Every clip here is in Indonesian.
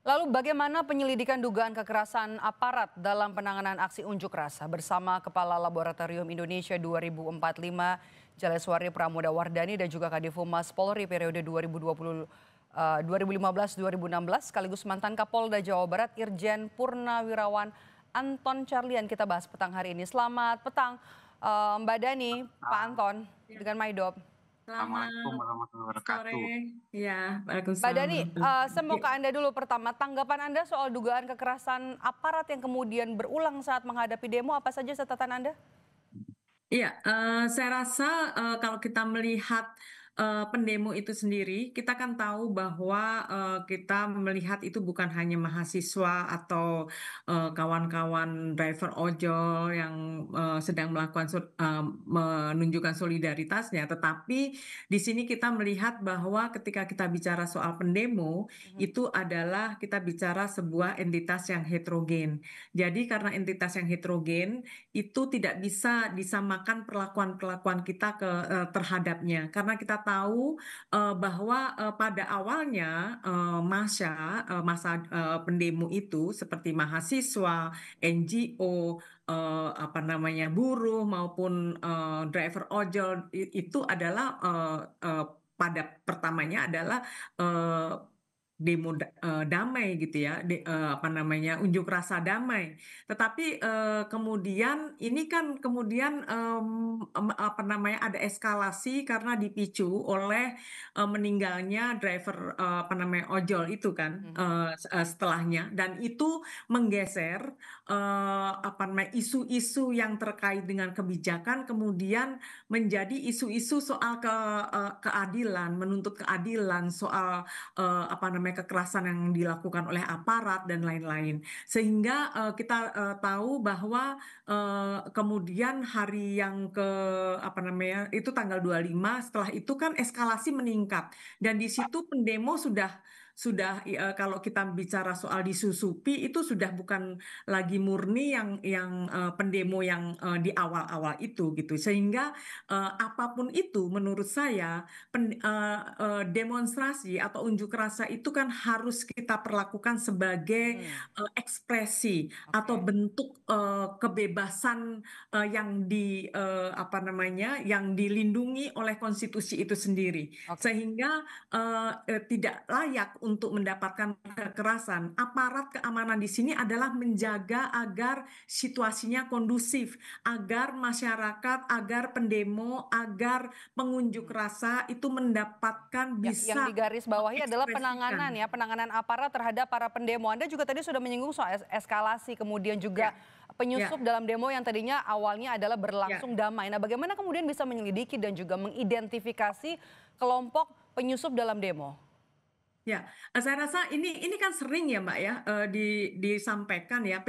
Lalu bagaimana penyelidikan dugaan kekerasan aparat dalam penanganan aksi unjuk rasa bersama Kepala Laboratorium Indonesia 2045 Jaleswari Pramoda Wardani dan juga Kadif Humas Polri periode 2015-2016 sekaligus mantan Kapolda Jawa Barat Irjen Purnawirawan Anton Carlian kita bahas petang hari ini. Selamat petang Mbak Dani, Pak Anton dengan Maidop. Assalamualaikum Selamat warahmatullahi sore. wabarakatuh. Ya, Mbak Waalaikumsalam Dani, saya mau ke Anda dulu pertama. Tanggapan Anda soal dugaan kekerasan aparat yang kemudian berulang saat menghadapi demo, apa saja catatan Anda? Iya, saya rasa kalau kita melihat pendemo itu sendiri, kita kan tahu bahwa kita melihat itu bukan hanya mahasiswa atau kawan-kawan driver ojol yang sedang melakukan menunjukkan solidaritasnya, tetapi di sini kita melihat bahwa ketika kita bicara soal pendemo, itu adalah kita bicara sebuah entitas yang heterogen. Jadi karena entitas yang heterogen, itu tidak bisa disamakan perlakuan-perlakuan kita terhadapnya karena kita tahu bahwa pada awalnya masa pendemo itu seperti mahasiswa, NGO, apa namanya buruh maupun driver ojol itu adalah pada pertamanya adalah eh, demo damai gitu ya, apa namanya unjuk rasa damai. Tetapi kemudian ini kan kemudian apa namanya ada eskalasi karena dipicu oleh meninggalnya driver apa namanya ojol itu kan setelahnya, dan itu menggeser apa namanya isu-isu yang terkait dengan kebijakan kemudian menjadi isu-isu soal keadilan, menuntut keadilan soal apa namanya kekerasan yang dilakukan oleh aparat dan lain-lain. Sehingga kita tahu bahwa kemudian hari yang ke apa namanya itu tanggal 25, setelah itu kan eskalasi meningkat dan di situ pendemo kalau kita bicara soal disusupi itu sudah bukan lagi murni yang pendemo yang di awal-awal itu gitu. Sehingga apapun itu menurut saya demonstrasi atau unjuk rasa itu kan harus kita perlakukan sebagai ekspresi atau Oke. bentuk kebebasan yang apa namanya yang dilindungi oleh konstitusi itu sendiri, Oke. sehingga tidak layak untuk mendapatkan kekerasan. Aparat keamanan di sini adalah menjaga agar situasinya kondusif, agar masyarakat, agar pendemo, agar pengunjuk rasa itu mendapatkan Yang bisa digarisbawahi adalah penanganan mengekspresikan. ya, penanganan aparat terhadap para pendemo. Anda juga tadi sudah menyinggung soal eskalasi, kemudian juga Ya, penyusup ya, dalam demo yang tadinya awalnya adalah berlangsung ya. damai. Nah, bagaimana kemudian bisa menyelidiki dan juga mengidentifikasi kelompok penyusup dalam demo? Ya, saya rasa ini kan sering ya Mbak ya disampaikan ya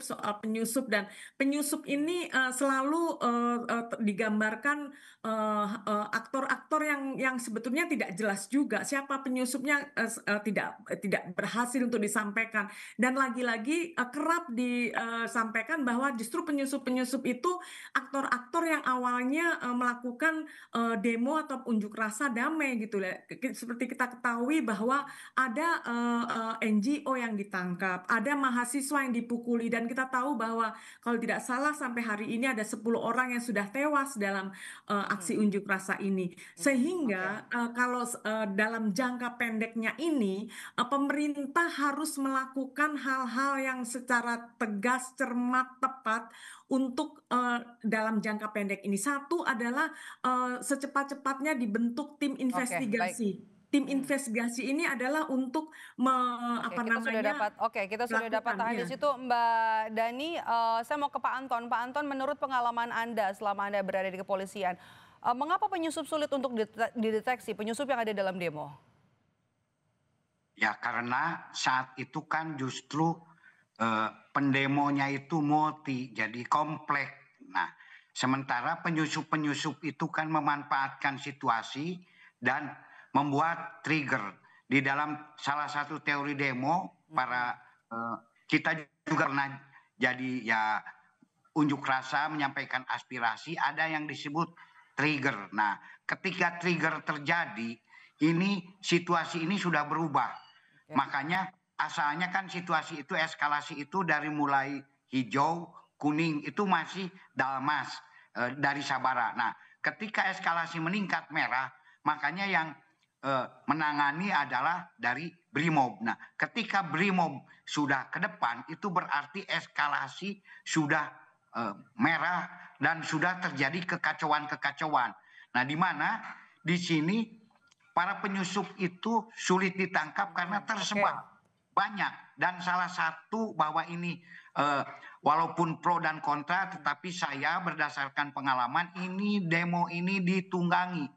soal penyusup, dan penyusup ini selalu digambarkan aktor-aktor yang sebetulnya tidak jelas juga siapa penyusupnya, tidak berhasil untuk disampaikan, dan lagi-lagi kerap disampaikan bahwa justru penyusup-penyusup itu aktor-aktor yang awalnya melakukan demo atau unjuk rasa damai gitu ya. Seperti kita ketahui bahwa ada NGO yang ditangkap, ada mahasiswa yang dipukuli, dan kita tahu bahwa kalau tidak salah sampai hari ini ada 10 orang yang sudah tewas dalam aksi unjuk rasa ini. Oke. Sehingga kalau dalam jangka pendeknya ini pemerintah harus melakukan hal-hal yang secara tegas, cermat, tepat untuk dalam jangka pendek ini. Satu adalah secepat-cepatnya dibentuk tim Oke, baik. investigasi. Tim investigasi ini adalah untuk Oke, apa kita sudah namanya dapat. Oke, kita sudah dapat melakukan tahan di ya. situ, Mbak Dani. Saya mau ke Pak Anton. Pak Anton, menurut pengalaman Anda selama Anda berada di kepolisian, mengapa penyusup sulit untuk dideteksi penyusup yang ada dalam demo? Ya karena saat itu kan justru pendemonya itu multi, jadi kompleks. Nah, sementara penyusup-penyusup itu kan memanfaatkan situasi dan membuat trigger. Di dalam salah satu teori demo, kita juga pernah jadi ya unjuk rasa menyampaikan aspirasi, ada yang disebut trigger. Nah, ketika trigger terjadi, ini situasi ini sudah berubah. Oke. Makanya asalnya kan situasi itu eskalasi itu dari mulai hijau, kuning itu masih dalmas dari Sabara. Nah, ketika eskalasi meningkat merah, makanya yang menangani adalah dari Brimob. Nah, ketika Brimob sudah ke depan, itu berarti eskalasi sudah merah dan sudah terjadi kekacauan-kekacauan. Nah, di mana di sini para penyusup itu sulit ditangkap karena tersebar banyak, dan salah satu bahwa ini walaupun pro dan kontra, tetapi saya berdasarkan pengalaman ini demo ini ditunggangi.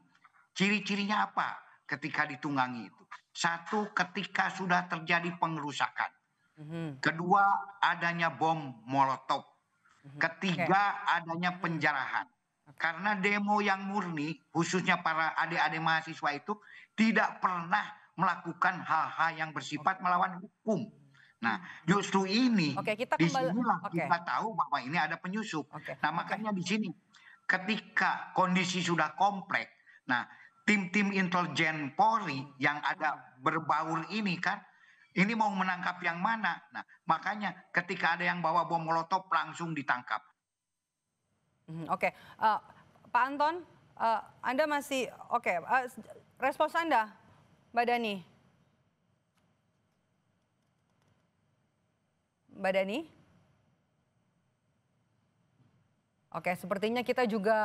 Ciri-cirinya apa ketika ditunggangi itu? Satu, ketika sudah terjadi pengerusakan. Kedua, adanya bom molotov. Ketiga, adanya penjarahan. Karena demo yang murni, khususnya para adik-adik mahasiswa itu tidak pernah melakukan hal-hal yang bersifat melawan hukum. Nah, justru ini, disinilah kita tahu bahwa ini ada penyusup. Nah, makanya di sini, ketika kondisi sudah kompleks, nah, tim-tim intelijen Polri yang ada berbaur ini kan, ini mau menangkap yang mana? Nah, makanya ketika ada yang bawa bom molotov langsung ditangkap. Oke, Pak Anton, Anda masih respons Anda, Mbak Dani. Mbak Dani? Oke, sepertinya kita juga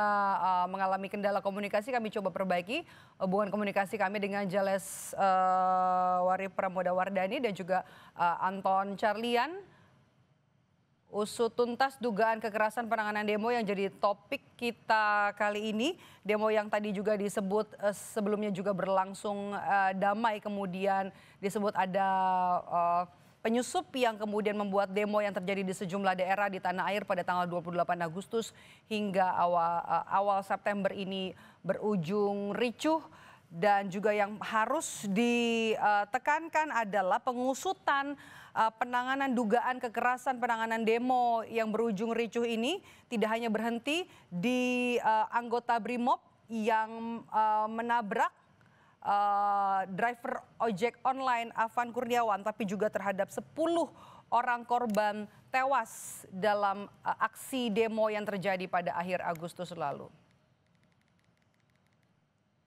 mengalami kendala komunikasi. Kami coba perbaiki hubungan komunikasi kami dengan Jales Wari Pramoda Wardani dan juga Anton Carlian. Usut tuntas dugaan kekerasan penanganan demo yang jadi topik kita kali ini. Demo yang tadi juga disebut sebelumnya juga berlangsung damai, kemudian disebut ada penyusup yang kemudian membuat demo yang terjadi di sejumlah daerah di tanah air pada tanggal 28 Agustus hingga awal September ini berujung ricuh. Dan juga yang harus ditekankan adalah pengusutan penanganan dugaan kekerasan penanganan demo yang berujung ricuh ini tidak hanya berhenti di anggota Brimob yang menabrak driver ojek online Afan Kurniawan, tapi juga terhadap 10 orang korban tewas dalam aksi demo yang terjadi pada akhir Agustus lalu.